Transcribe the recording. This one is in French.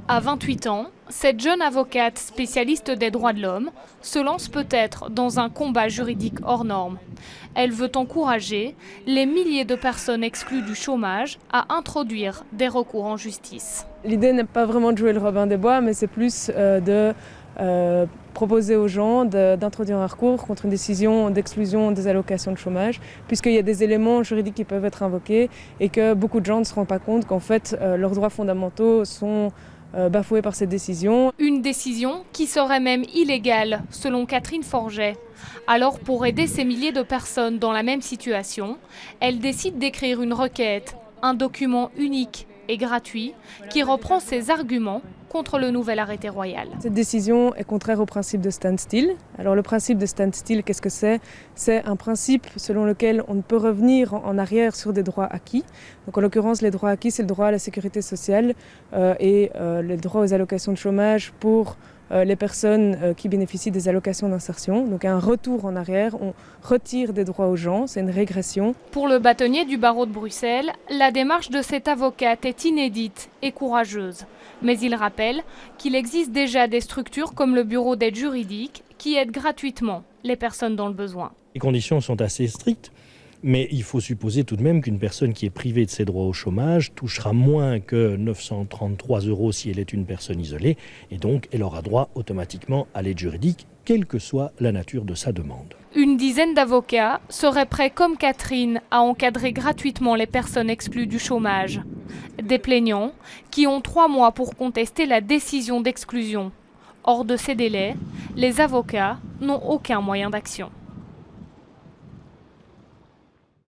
À 28 ans, cette jeune avocate spécialiste des droits de l'homme se lance peut-être dans un combat juridique hors norme. Elle veut encourager les milliers de personnes exclues du chômage à introduire des recours en justice. L'idée n'est pas vraiment de jouer le Robin des Bois, mais c'est plus de proposer aux gens d'introduire un recours contre une décision d'exclusion des allocations de chômage, puisqu'il y a des éléments juridiques qui peuvent être invoqués et que beaucoup de gens ne se rendent pas compte qu'en fait leurs droits fondamentaux sont bafoués par cette décision. Une décision qui serait même illégale, selon Catherine Forget. Alors, pour aider ces milliers de personnes dans la même situation, elle décide d'écrire une requête, un document unique et gratuit qui reprend ses arguments contre le nouvel arrêté royal. Cette décision est contraire au principe de standstill. Alors le principe de standstill, qu'est-ce que c'est? C'est un principe selon lequel on ne peut revenir en arrière sur des droits acquis. Donc en l'occurrence, les droits acquis, c'est le droit à la sécurité sociale et le droit aux allocations de chômage pour les personnes qui bénéficient des allocations d'insertion. Donc un retour en arrière, on retire des droits aux gens, c'est une régression. Pour le bâtonnier du barreau de Bruxelles, la démarche de cette avocate est inédite et courageuse. Mais il rappelle qu'il existe déjà des structures comme le bureau d'aide juridique qui aident gratuitement les personnes dans le besoin. Les conditions sont assez strictes. Mais il faut supposer tout de même qu'une personne qui est privée de ses droits au chômage touchera moins que 933 € si elle est une personne isolée. Et donc, elle aura droit automatiquement à l'aide juridique, quelle que soit la nature de sa demande. Une dizaine d'avocats seraient prêts, comme Catherine, à encadrer gratuitement les personnes exclues du chômage. Des plaignants qui ont 3 mois pour contester la décision d'exclusion. Hors de ces délais, les avocats n'ont aucun moyen d'action.